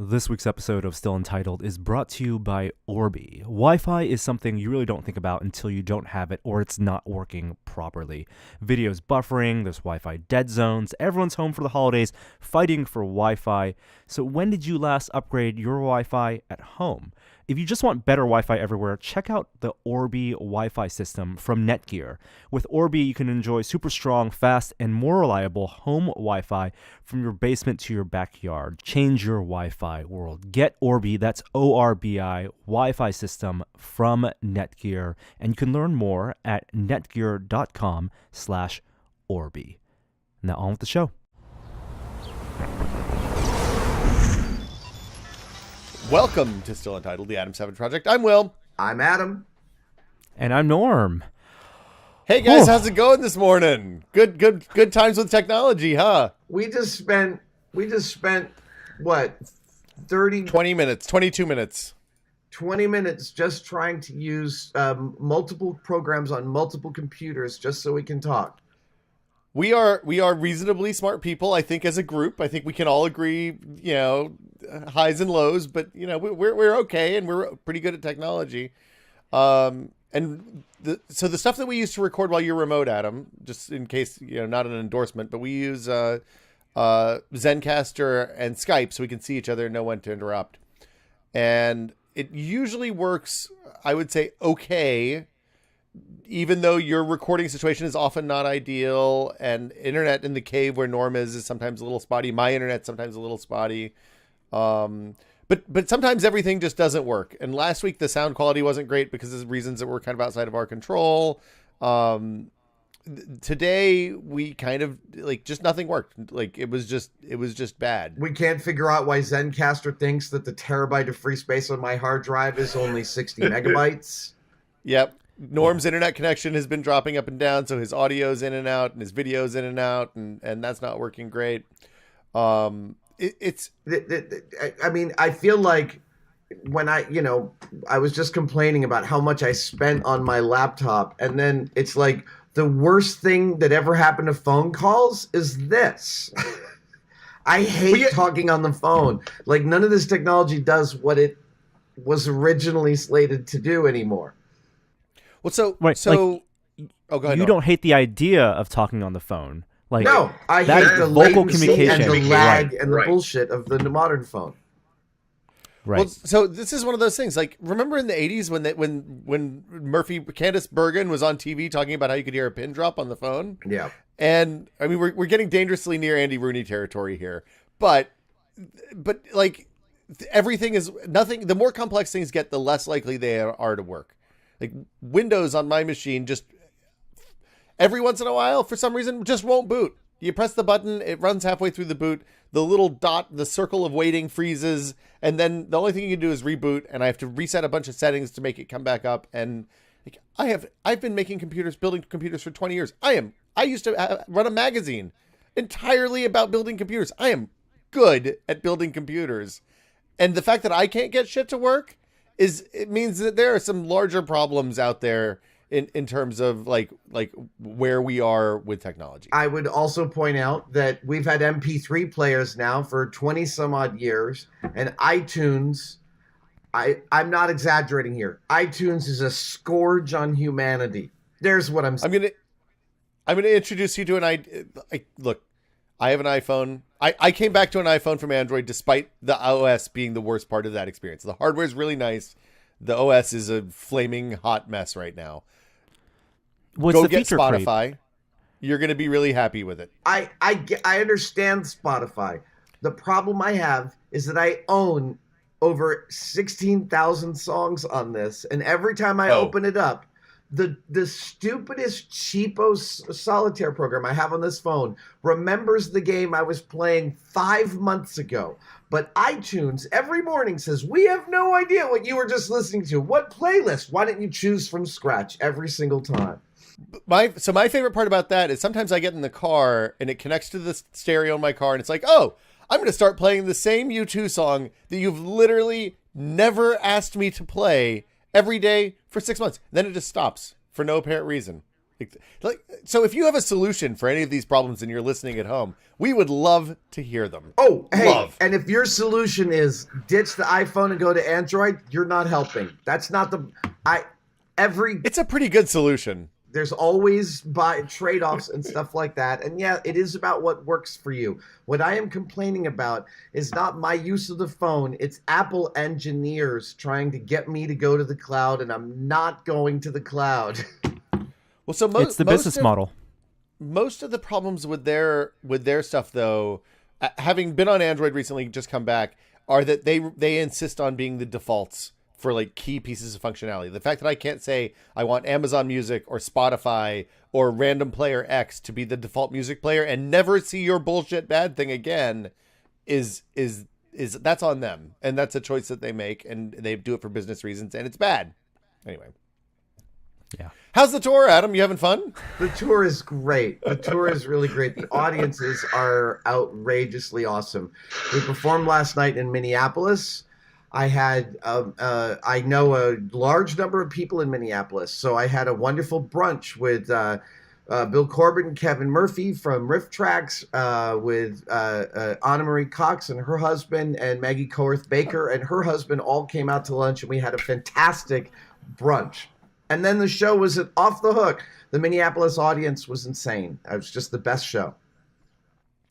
This week's episode of Still Untitled is brought to you by Orbi. Wi-Fi is something you really don't think about until you don't have it or it's not working properly. Video's buffering, there's Wi-Fi dead zones, everyone's home for the holidays fighting for Wi-Fi. So when did you last upgrade your Wi-Fi at home? If you just want better Wi-Fi everywhere, check out the Orbi Wi-Fi system from Netgear. With Orbi, you can enjoy super strong, fast, and more reliable home Wi-Fi from your basement to your backyard. Change your Wi-Fi world. Get Orbi, that's O-R-B-I, Wi-Fi system from Netgear. And you can learn more at netgear.com/Orbi. Now on with the show. Welcome to Still Untitled, the Adam Savage Project. I'm Will. I'm Adam. And I'm Norm. Hey guys, how's it going this morning? Good times with technology, huh? We just spent what 20 minutes, 22 minutes. 20 minutes just trying to use multiple programs on multiple computers just so we can talk. We are reasonably smart people, I think, as a group. I think we can all agree, highs and lows, but we're okay and we're pretty good at technology. So the stuff that we use to record while you're remote, Adam, just in case, not an endorsement, but we use Zencaster and Skype so we can see each other and know when to interrupt. And it usually works, I would say, okay, even though your recording situation is often not ideal, and internet in the cave where Norm is sometimes a little spotty. My internet's sometimes a little spotty. But sometimes everything just doesn't work. And last week the sound quality wasn't great because of reasons that were kind of outside of our control. Today we kind of just nothing worked. It was just bad. We can't figure out why Zencaster thinks that the terabyte of free space on my hard drive is only 60 megabytes. Yep. Norm's internet connection has been dropping up and down, so his audio's in and out and his video's in and out, and that's not working great. I mean, I feel like when I was just complaining about how much I spent on my laptop, and then it's like the worst thing that ever happened to phone calls is this. I hate talking on the phone. Like, none of this technology does what it was originally slated to do anymore. Well, go ahead. You don't hate the idea of talking on the phone. No, I that hate the vocal latency communication and the lag and the bullshit of the modern phone. Right. Well, so this is one of those things. Remember in the 80s when Candace Bergen was on TV talking about how you could hear a pin drop on the phone? Yeah. And I mean, we're getting dangerously near Andy Rooney territory here, but everything is nothing. The more complex things get, the less likely they are to work. Like Windows on my machine, just every once in a while, for some reason, just won't boot. You press the button, it runs halfway through the boot. The little dot, the circle of waiting freezes. And then the only thing you can do is reboot. And I have to reset a bunch of settings to make it come back up. And I've been building computers for 20 years. I used to run a magazine entirely about building computers. I am good at building computers. And the fact that I can't get shit to work it means that there are some larger problems out there in terms of like where we are with technology. I would also point out that we've had MP3 players now for 20 some odd years, and iTunes, I'm not exaggerating here. iTunes is a scourge on humanity. There's what I'm saying. I'm gonna introduce you to an idea. Look, I have an iPhone. I came back to an iPhone from Android despite the OS being the worst part of that experience. The hardware is really nice. The OS is a flaming hot mess right now. What's Go the get feature Spotify. creep? You're going to be really happy with it. I understand Spotify. The problem I have is that I own over 16,000 songs on this, and every time I open it up, the stupidest cheapo solitaire program I have on this phone remembers the game I was playing 5 months ago. But iTunes every morning says, we have no idea what you were just listening to. What playlist? Why didn't you choose from scratch every single time? My favorite part about that is sometimes I get in the car and it connects to the stereo in my car and it's like, oh, I'm going to start playing the same U2 song that you've literally never asked me to play every day for 6 months. Then it just stops for no apparent reason. So if you have a solution for any of these problems and you're listening at home, we would love to hear them. Oh, hey, and if your solution is ditch the iPhone and go to Android, you're not helping. That's not it's a pretty good solution. There's always trade-offs and stuff like that. And yeah, it is about what works for you. What I am complaining about is not my use of the phone. It's Apple engineers trying to get me to go to the cloud, and I'm not going to the cloud. Well, so it's the business model. Most of the problems with their stuff, though, having been on Android recently, just come back, are that they insist on being the defaults for like key pieces of functionality. The fact that I can't say I want Amazon Music or Spotify or Random Player X to be the default music player and never see your bullshit bad thing again is that's on them, and that's a choice that they make, and they do it for business reasons, and it's bad. Anyway. Yeah. How's the tour, Adam? You having fun? The tour is great. The tour is really great. The audiences are outrageously awesome. We performed last night in Minneapolis. I had, I know a large number of people in Minneapolis, so I had a wonderful brunch with Bill Corbett and Kevin Murphy from Riff Tracks, with Anna Marie Cox and her husband, and Maggie Coerth Baker and her husband all came out to lunch, and we had a fantastic brunch. And then the show was off the hook. The Minneapolis audience was insane. It was just the best show.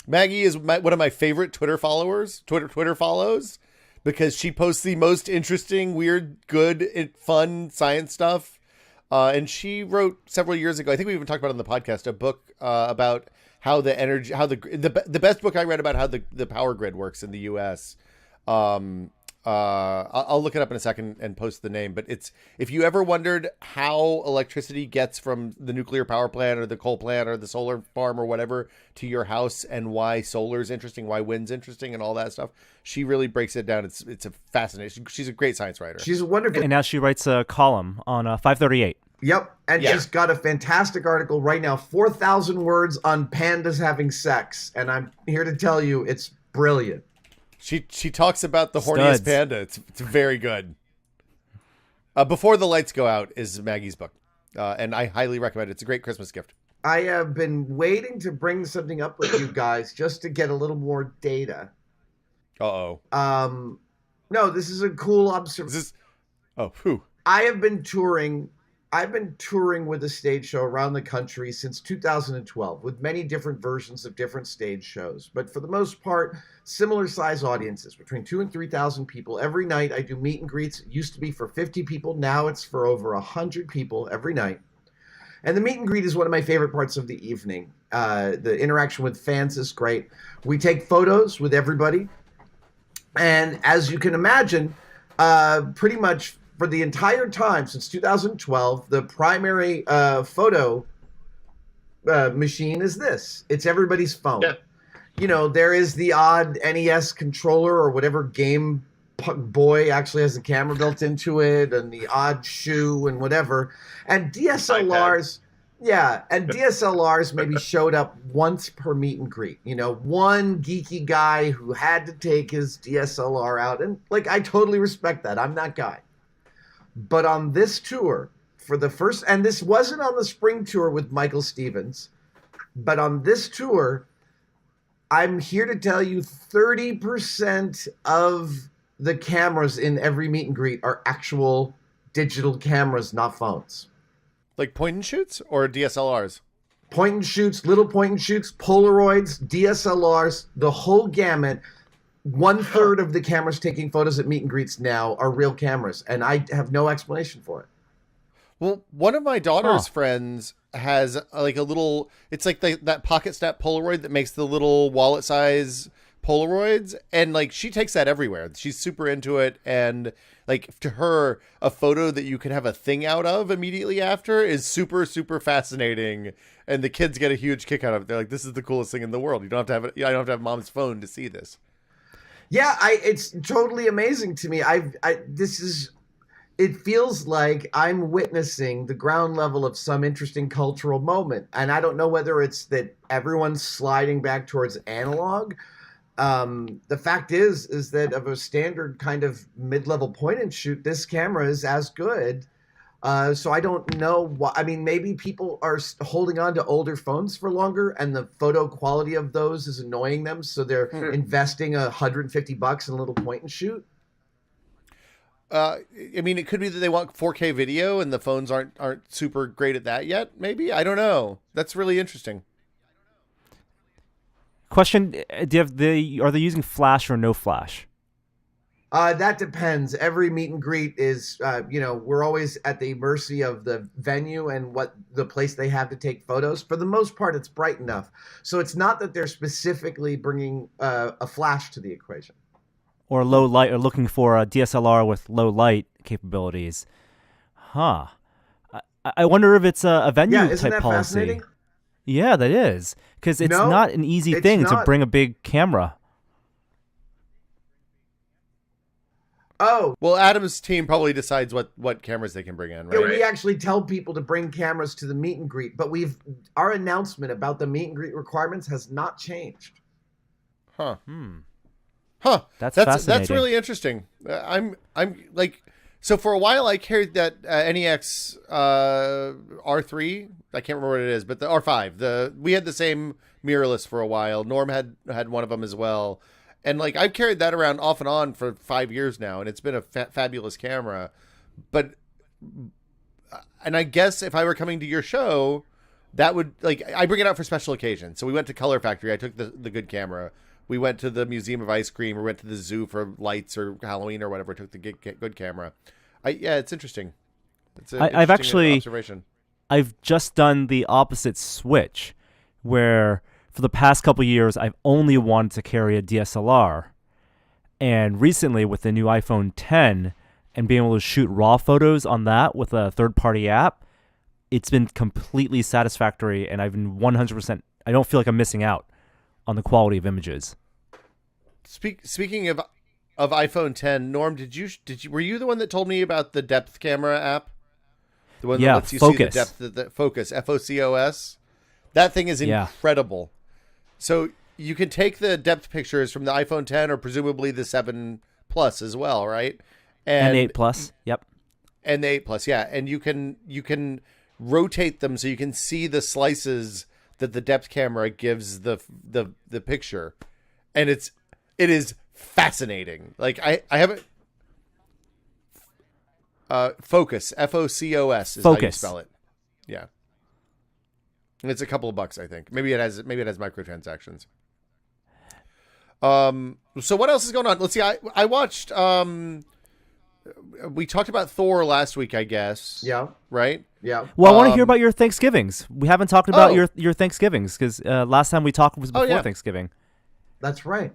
Maggie is one of my favorite Twitter follows, because she posts the most interesting, weird, good, fun science stuff. And she wrote several years ago, I think we even talked about it on the podcast, a book about how the best book I read about how the power grid works in the U.S. I'll look it up in a second and post the name, but it's, if you ever wondered how electricity gets from the nuclear power plant or the coal plant or the solar farm or whatever to your house, and why solar is interesting, why wind's interesting, and all that stuff, she really breaks it down. It's a fascinating. She's a great science writer. She's wonderful. And now she writes a column on 538. Yep, and she's got a fantastic article right now, 4,000 words on pandas having sex, and I'm here to tell you it's brilliant. She talks about the horniest panda. It's very good. Before the Lights Go Out is Maggie's book, and I highly recommend it. It's a great Christmas gift. I have been waiting to bring something up with you guys just to get a little more data. Uh-oh. No, this is a cool observation. I have been touring. I've been touring with a stage show around the country since 2012 with many different versions of different stage shows. But for the most part, similar size audiences, between 2,000 and 3,000 people. Every night I do meet and greets. It used to be for 50 people. Now it's for over 100 people every night. And the meet and greet is one of my favorite parts of the evening. The interaction with fans is great. We take photos with everybody. And as you can imagine, pretty much for the entire time since 2012, the primary photo machine is this. It's everybody's phone. Yeah. You know, there is the odd NES controller or whatever Game Boy actually has a camera built into it, and the odd shoe and whatever. And DSLRs, DSLRs maybe showed up once per meet and greet. You know, one geeky guy who had to take his DSLR out. And, like, I totally respect that. I'm that guy. But on this tour, for the first, and this wasn't on the spring tour with Michael Stevens, but on this tour, I'm here to tell you 30% of the cameras in every meet and greet are actual digital cameras, not phones. Like point and shoots or DSLRs? Point and shoots, little point and shoots, Polaroids, DSLRs, the whole gamut. 1/3 of the cameras taking photos at meet and greets now are real cameras, and I have no explanation for it. Well, one of my daughter's friends has like a little, it's like that pocket snap Polaroid that makes the little wallet size Polaroids, and like she takes that everywhere. She's super into it, and like to her, a photo that you can have a thing out of immediately after is super, super fascinating, and the kids get a huge kick out of it. They're like, this is the coolest thing in the world. You don't have to have it. I don't have to have mom's phone to see this. Yeah, it's totally amazing to me. It feels like I'm witnessing the ground level of some interesting cultural moment. And I don't know whether it's that everyone's sliding back towards analog. The fact is that of a standard kind of mid-level point and shoot, this camera is as good. So I don't know why. I mean, maybe people are holding on to older phones for longer, and the photo quality of those is annoying them, so they're investing $150 in a little point and shoot. I mean, it could be that they want 4K video and the phones aren't super great at that yet. Maybe, I don't know. That's really interesting. Question: are they using flash or no flash? That depends. Every meet and greet is, we're always at the mercy of the venue and what the place they have to take photos. For the most part, it's bright enough. So it's not that they're specifically bringing a flash to the equation. Or low light, or looking for a DSLR with low light capabilities. Huh. I wonder if it's a venue isn't type that policy. Fascinating? Yeah, that is. Because it's not an easy thing to bring a big camera. Oh. Well, Adam's team probably decides what cameras they can bring in, right? Yeah, we actually tell people to bring cameras to the meet and greet, but our announcement about the meet and greet requirements has not changed. Huh. Huh. That's fascinating. That's really interesting. I'm like, so for a while I carried that NEX R3. I can't remember what it is, but the R5. We had the same mirrorless for a while. Norm had one of them as well, and like I've carried that around off and on for 5 years now, and it's been a fabulous camera. But and I guess if I were coming to your show, that would I bring it out for special occasions. So we went to Color Factory. I took the good camera. We went to the Museum of Ice Cream. We went to the zoo for lights or Halloween or whatever. Took the good camera. It's interesting. It's an I've actually observation. I've just done the opposite switch, where for the past couple of years I've only wanted to carry a DSLR, and recently with the new iPhone 10 and being able to shoot raw photos on that with a third-party app, it's been completely satisfactory, and I've been 100%. I don't feel like I'm missing out on the quality of images. Speaking of iPhone 10, Norm, were you the one that told me about the depth camera app? The one that lets you Focus. see the depth of the Focus, FOCOS. That thing is incredible. So you can take the depth pictures from the iPhone 10 or presumably the 7 Plus as well, right? And 8 Plus, yep. And the 8 Plus, yeah. And you can rotate them so you can see the slices that the depth camera gives the picture, and it is fascinating. Like I haven't Focus, FOCOS is how you spell it. Yeah, and it's a couple of bucks, I think. Maybe it has microtransactions. So what else is going on? Let's see. I watched. We talked about Thor last week, I guess. Yeah. Right? Yeah. Well, I want to hear about your Thanksgivings. We haven't talked about your Thanksgivings, because last time we talked was before Thanksgiving. That's right.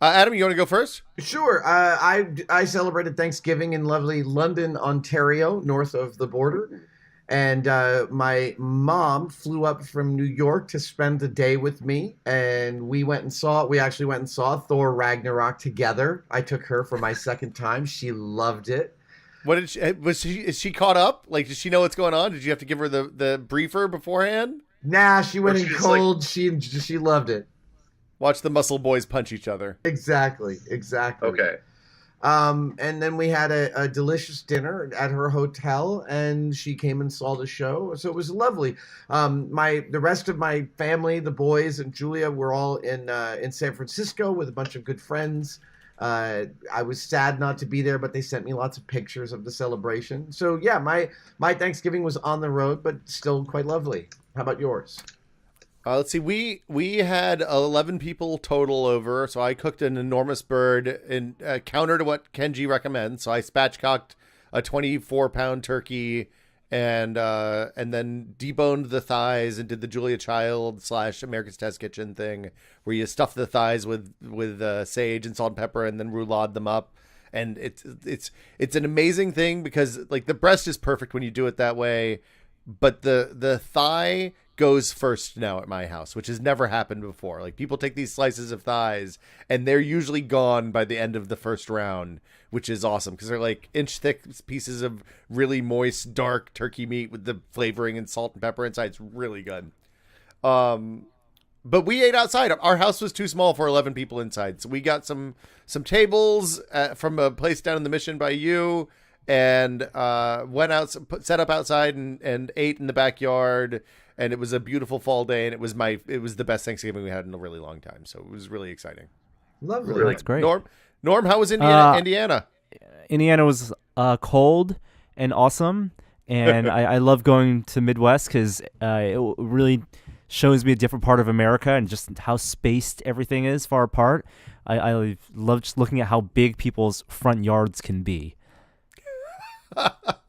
Adam, you want to go first? Sure. I celebrated Thanksgiving in lovely London, Ontario, north of the border. And my mom flew up from New York to spend the day with me, and we actually went and saw Thor Ragnarok together. I took her for my second time. She loved it. What is she caught up? Like, does she know what's going on? Did you have to give her the briefer beforehand? Nah, she went in cold. She loved it. Watch the muscle boys punch each other. Exactly. Okay. And then we had a delicious dinner at her hotel, and she came and saw the show. So it was lovely. The rest of my family, the boys and Julia, were all in San Francisco with a bunch of good friends. I was sad not to be there, but they sent me lots of pictures of the celebration. So yeah, my Thanksgiving was on the road, but still quite lovely. How about yours? Let's see. We had 11 people total over, so I cooked an enormous bird in counter to what Kenji recommends. So I spatchcocked a 24-pound turkey and then deboned the thighs and did the Julia Child / America's Test Kitchen thing, where you stuff the thighs with sage and salt and pepper and then roulade them up. And it's an amazing thing because like the breast is perfect when you do it that way, but the thigh goes first now at my house, which has never happened before. Like people take these slices of thighs and they're usually gone by the end of the first round, which is awesome because they're like inch thick pieces of really moist, dark turkey meat with the flavoring and salt and pepper inside. It's really good. But we ate outside. Our house was too small for 11 people inside. So we got some tables from a place down in the Mission by you. and went out, set up outside, and ate in the backyard. And it was a beautiful fall day, and it was the best Thanksgiving we had in a really long time. So it was really exciting. Lovely. Really, That's great. Norm, how was Indiana? Indiana was cold and awesome, and I love going to Midwest because it really shows me a different part of America and just how spaced everything is far apart. I love just looking at how big people's front yards can be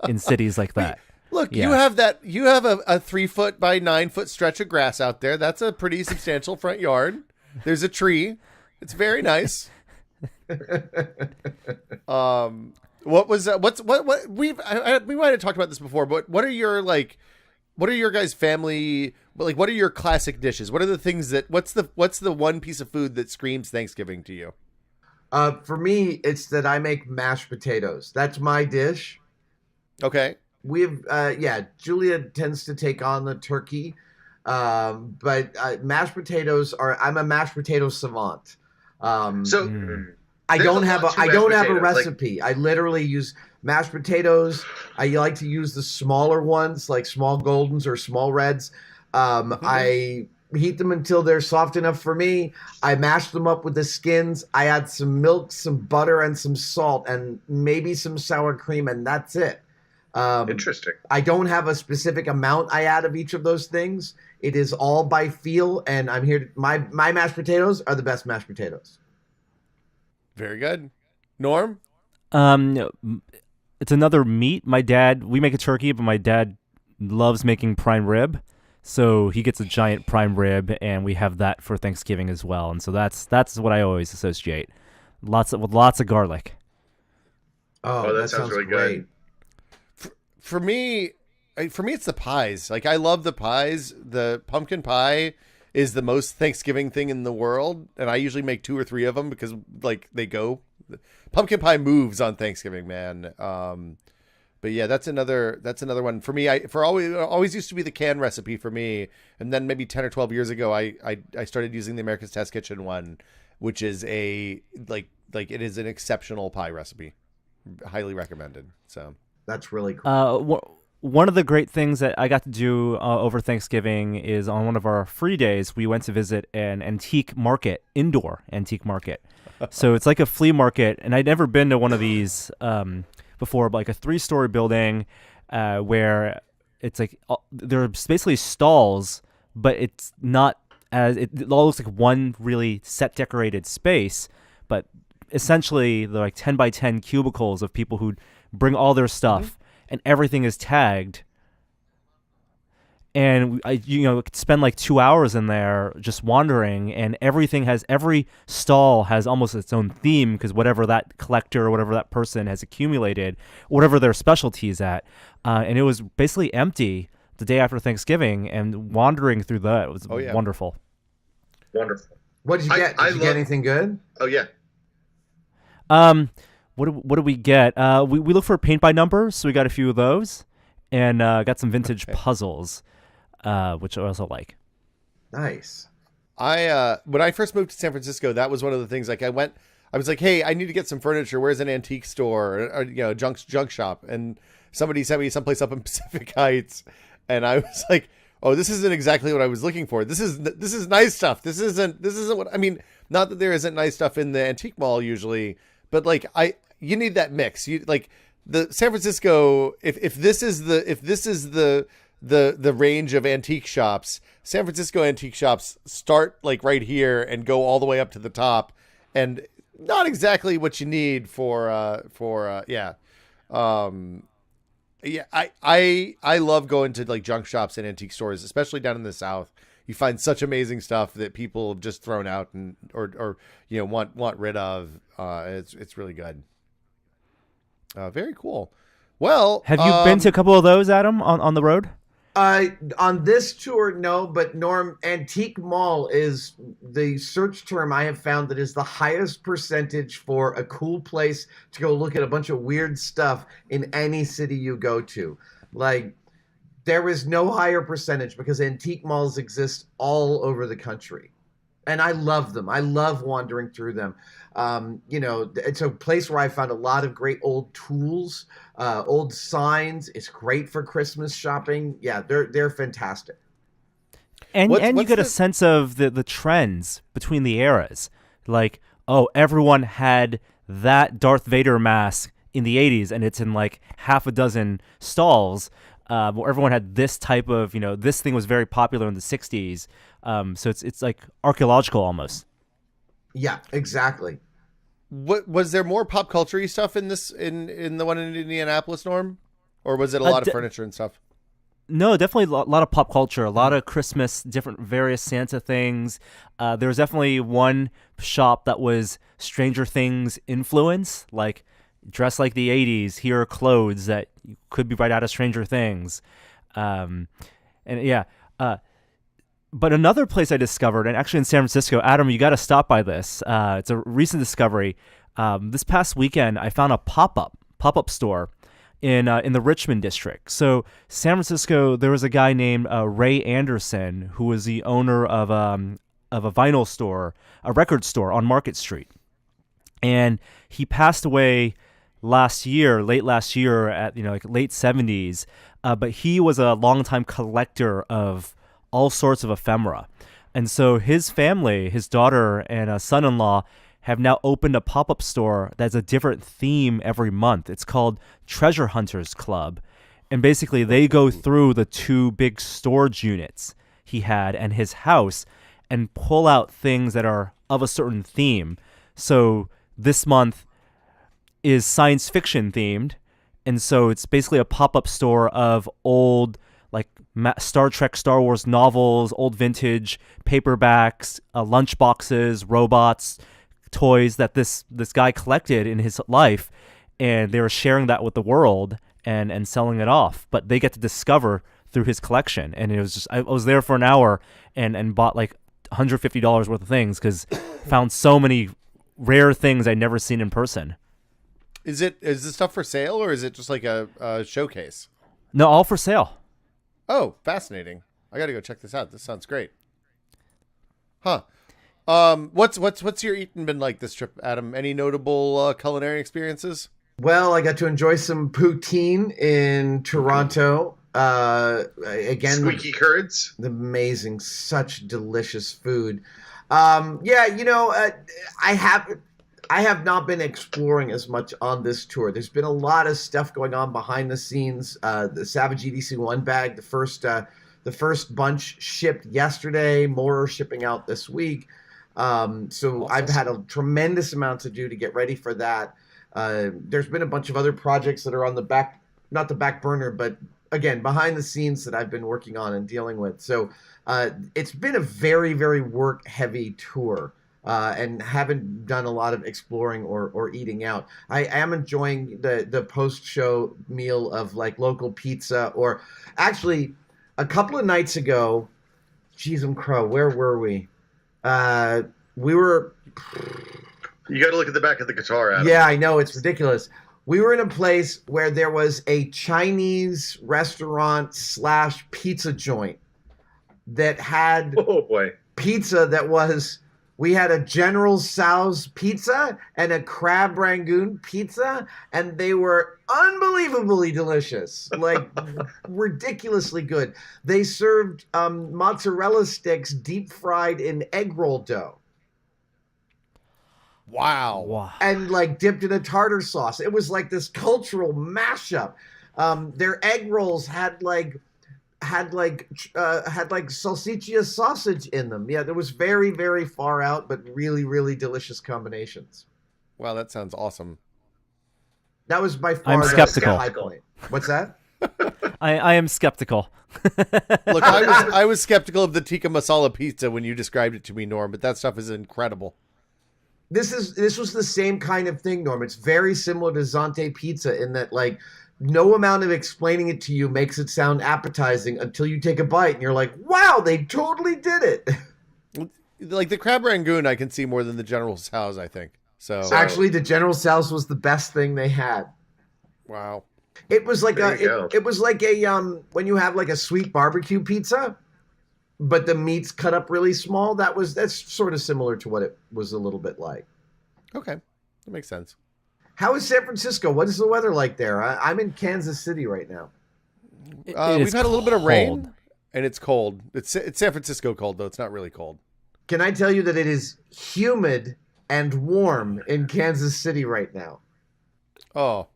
in cities like that. Look, Yeah. you have a 3 foot by 9 foot stretch of grass out there. That's a pretty substantial front yard. There's a tree. It's very nice. What we might have talked about this before, but what are your guys' family, what are your classic dishes? What are the things what's the one piece of food that screams Thanksgiving to you? For me, it's that I make mashed potatoes. That's my dish. Okay. Julia tends to take on the turkey, but mashed potatoes I'm a mashed potato savant. I don't have a recipe. I literally use mashed potatoes. I like to use the smaller ones, like small Goldens or small Reds. I heat them until they're soft enough for me. I mash them up with the skins. I add some milk, some butter, and some salt, and maybe some sour cream, and that's it. Interesting. I don't have a specific amount I add of each of those things. It is all by feel, and I'm here. My mashed potatoes are the best mashed potatoes. Very good. Norm? It's another meat. We make a turkey, but my dad loves making prime rib. So he gets a giant prime rib, and we have that for Thanksgiving as well. And so that's what I always associate. Lots of garlic. Oh, that sounds really great. Good. For me, it's the pies. Like, I love the pies. The pumpkin pie is the most Thanksgiving thing in the world, and I usually make 2 or 3 of them because they go. Pumpkin pie moves on Thanksgiving, man. But yeah, that's another one for me. Always used to be the canned recipe for me, and then maybe 10 or 12 years ago, I started using the America's Test Kitchen one, which is it is an exceptional pie recipe, highly recommended. So that's really cool. One of the great things that I got to do over Thanksgiving is on one of our free days, we went to visit an indoor antique market. So it's like a flea market, and I'd never been to one of these before, but like a 3-story building where it's like there are basically stalls, but it's not it all looks like one really set decorated space, but essentially they're like 10 by 10 cubicles of people who bring all their stuff. And everything is tagged, and I spend like 2 hours in there just wandering, and every stall has almost its own theme because whatever that collector or whatever that person has accumulated, whatever their specialty is at, and it was basically empty the day after Thanksgiving, and wandering through that was wonderful. Wonderful. What did you get? Did you get anything good? Oh yeah. What do we get? We look for paint by numbers, so we got a few of those, and got some vintage puzzles, which I also like. Nice. When I first moved to San Francisco, that was one of the things. Like, I was like, hey, I need to get some furniture. Where's an antique store or junk shop? And somebody sent me someplace up in Pacific Heights, and I was like, oh, this isn't exactly what I was looking for. This is nice stuff. This isn't what I mean. Not that there isn't nice stuff in the antique mall usually, but like you need that mix. You like the San Francisco. If this is the range of antique shops, San Francisco antique shops start like right here and go all the way up to the top, and not exactly what you need for. I love going to like junk shops and antique stores, especially down in the South. You find such amazing stuff that people have just thrown out and or want rid of. It's really good. Very cool. Well, have you been to a couple of those, Adam, on the road? On this tour, no, but Norm, antique mall is the search term I have found that is the highest percentage for a cool place to go look at a bunch of weird stuff in any city you go to. Like, there is no higher percentage because antique malls exist all over the country. and I love them. I love wandering through them. It's a place where I found a lot of great old tools, old signs. It's great for Christmas shopping. Yeah, they're fantastic. And you get a sense of the trends between the eras. Like, oh, everyone had that Darth Vader mask in the 80s, and it's in like half a dozen stalls. Where everyone had this type of, this thing was very popular in the 60s. So it's like archaeological almost. Yeah, exactly. What was there more pop culture-y stuff in this in the one in Indianapolis, Norm? Or was it a lot of furniture and stuff? No, definitely a lot of pop culture, a lot of Christmas, different various Santa things. There was definitely one shop that was Stranger Things influence, like dress like the 80s, here are clothes that could be right out of Stranger Things. But another place I discovered, and actually in San Francisco, Adam, you got to stop by this. It's a recent discovery. This past weekend, I found a pop-up store in the Richmond district. So San Francisco, there was a guy named Ray Anderson who was the owner of a vinyl store, a record store on Market Street, and he passed away late last year at late 70s. But he was a longtime collector of all sorts of ephemera, and so his family, his daughter and a son-in-law, have now opened a pop-up store that's a different theme every month. It's called Treasure Hunters Club. And basically they go through the two big storage units he had and his house and pull out things that are of a certain theme. So this month is science fiction themed. And so it's basically a pop-up store of old Star Trek, Star Wars novels, old vintage paperbacks, lunchboxes, robots, toys that this guy collected in his life, and they were sharing that with the world and selling it off. But they get to discover through his collection, and it was just I was there for an hour and bought like $150 worth of things because found so many rare things I'd never seen in person. Is this stuff for sale, or is it just like a showcase? No, all for sale. Oh, fascinating! I got to go check this out. This sounds great. Huh. What's your eating been like this trip, Adam? Any notable culinary experiences? Well, I got to enjoy some poutine in Toronto. Again, squeaky curds. Amazing, such delicious food. I have not been exploring as much on this tour. There's been a lot of stuff going on behind the scenes. The Savage EDC1 bag, the first bunch shipped yesterday. More are shipping out this week. So awesome. I've had a tremendous amount to do to get ready for that. There's been a bunch of other projects that are on not the back burner, but again, behind the scenes that I've been working on and dealing with. So it's been a very, very work heavy tour. And haven't done a lot of exploring or eating out. I am enjoying the post-show meal of like local pizza, or actually a couple of nights ago, geez, crow, where were we? We were... You got to look at the back of the guitar, Adam. Yeah, I know, it's ridiculous. We were in a place where there was a Chinese restaurant / pizza joint that had pizza that was... We had a General Tso's pizza and a crab rangoon pizza, and they were unbelievably delicious, like ridiculously good. They served mozzarella sticks deep fried in egg roll dough. Wow. And like dipped in a tartar sauce. It was like this cultural mashup. Their egg rolls had salsiccia sausage in them. Yeah, it was very, very far out, but really, really delicious combinations. Wow, that sounds awesome. That was by far I'm skeptical. high point. What's that? I am skeptical. Look, I was skeptical of the tikka masala pizza when you described it to me, Norm, but that stuff is incredible. This was the same kind of thing, Norm. It's very similar to Zante pizza in that, like, no amount of explaining it to you makes it sound appetizing until you take a bite and you're like, wow, they totally did it. Like the crab rangoon, I can see more than the General Tso's, I think. So actually, the General Tso's was the best thing they had. Wow. It was like it was like a when you have like a sweet barbecue pizza. but the meat's cut up really small. That's sort of similar to what it was a little bit like. Okay, that makes sense. How is San Francisco? What is the weather like there? I'm in Kansas City right now. We've had a little bit of rain, and it's cold. It's San Francisco cold, though. It's not really cold. Can I tell you that it is humid and warm in Kansas City right now? Oh,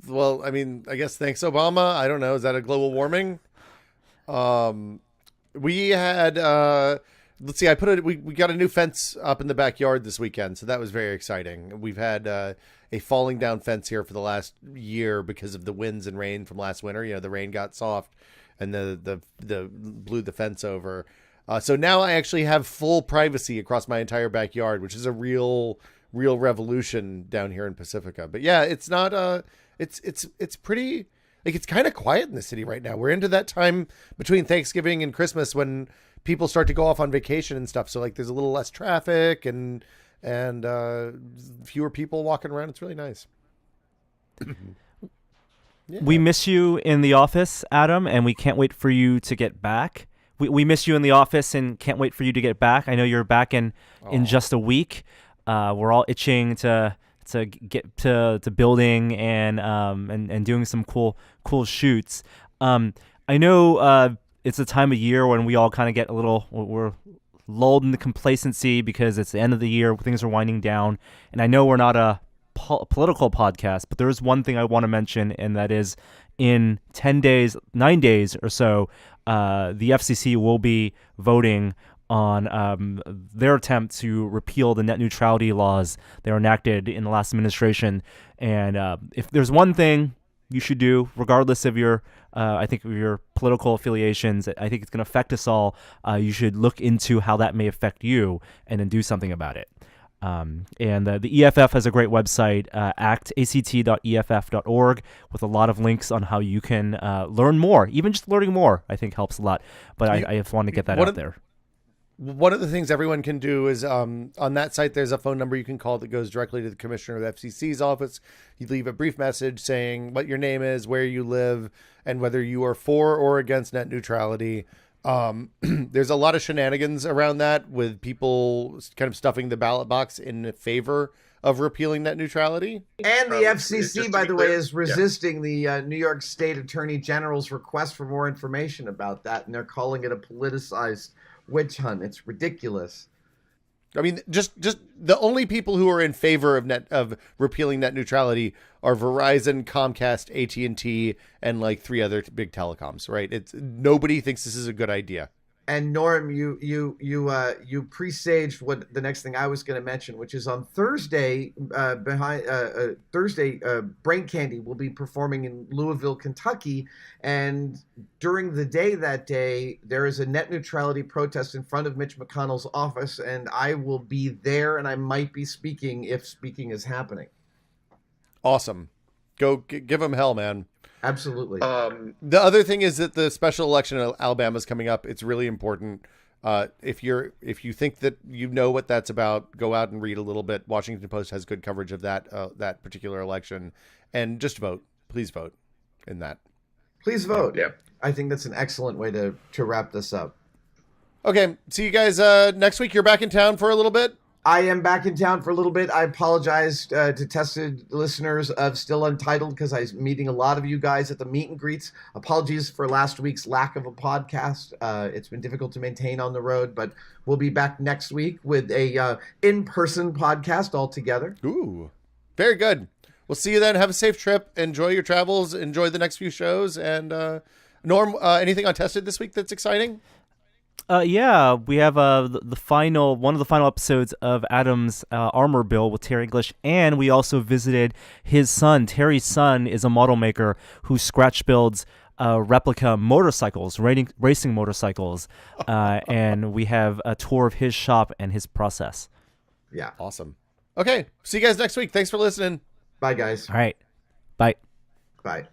well, I mean, I guess thanks, Obama. I don't know. Is that a global warming? We had, let's see, we got a new fence up in the backyard this weekend, so that was very exciting. We've had a falling down fence here for the last year because of the winds and rain from last winter. You know, the rain got soft and the blew the fence over. So now I actually have full privacy across my entire backyard, which is a real revolution down here in Pacifica. But yeah, it's not it's pretty, like, it's kind of quiet in the city right now. We're into that time between Thanksgiving and Christmas when people start to go off on vacation and stuff. So like there's a little less traffic and fewer people walking around. It's really nice. Yeah. We miss you in the office, Adam, and we can't wait for you to get back. We miss you in the office and can't wait for you to get back. I know you're back in just a week. We're all itching to get to building and doing some cool shoots. I know it's a time of year when we all kind of get we're lulled into complacency because it's the end of the year, things are winding down, and I know we're not a political podcast, but there is one thing I want to mention, and that is in 9 days or so, the FCC will be voting on their attempt to repeal the net neutrality laws that were enacted in the last administration. And if there's one thing you should do, regardless of your political affiliations, I think it's going to affect us all. You should look into how that may affect you and then do something about it. And the EFF has a great website, act.eff.org, with a lot of links on how you can learn more. Even just learning more, I think, helps a lot. But I just want to get that out there. One of the things everyone can do is on that site, there's a phone number you can call that goes directly to the commissioner of the FCC's office. You leave a brief message saying what your name is, where you live, and whether you are for or against net neutrality. There's a lot of shenanigans around that with people kind of stuffing the ballot box in favor of repealing net neutrality. And the FCC, by the way, is resisting the New York State Attorney General's request for more information about that, and they're calling it a politicized witch hunt. It's ridiculous. I mean, just the only people who are in favor of repealing net neutrality are Verizon, Comcast, AT&T, and like 3 other big telecoms, right? It's nobody thinks this is a good idea. And Norm, you presaged what the next thing I was going to mention, which is on Thursday. Brain Candy will be performing in Louisville, Kentucky, and during the day that day, there is a net neutrality protest in front of Mitch McConnell's office, and I will be there, and I might be speaking if speaking is happening. Awesome, go give them hell, man. Absolutely. The other thing is that the special election in Alabama is coming up. It's really important. If you think that you know what that's about, go out and read a little bit. Washington Post has good coverage of that particular election, and just vote. Please vote in that. Please vote. Yeah. I think that's an excellent way to wrap this up. Okay. See you guys next week. You're back in town for a little bit. I am back in town for a little bit. I apologize to tested listeners of Still Untitled because I was meeting a lot of you guys at the meet and greets. Apologies for last week's lack of a podcast. It's been difficult to maintain on the road, but we'll be back next week with a in-person podcast altogether. Ooh, very good. We'll see you then. Have a safe trip. Enjoy your travels. Enjoy the next few shows. And Norm, anything on Tested this week that's exciting? Yeah, we have one of the final episodes of Adam's Armor Bill with Terry English, and we also visited his son. Terry's son is a model maker who scratch builds replica motorcycles, racing motorcycles, and we have a tour of his shop and his process. Yeah, awesome. Okay, see you guys next week. Thanks for listening. Bye, guys. All right, bye. Bye.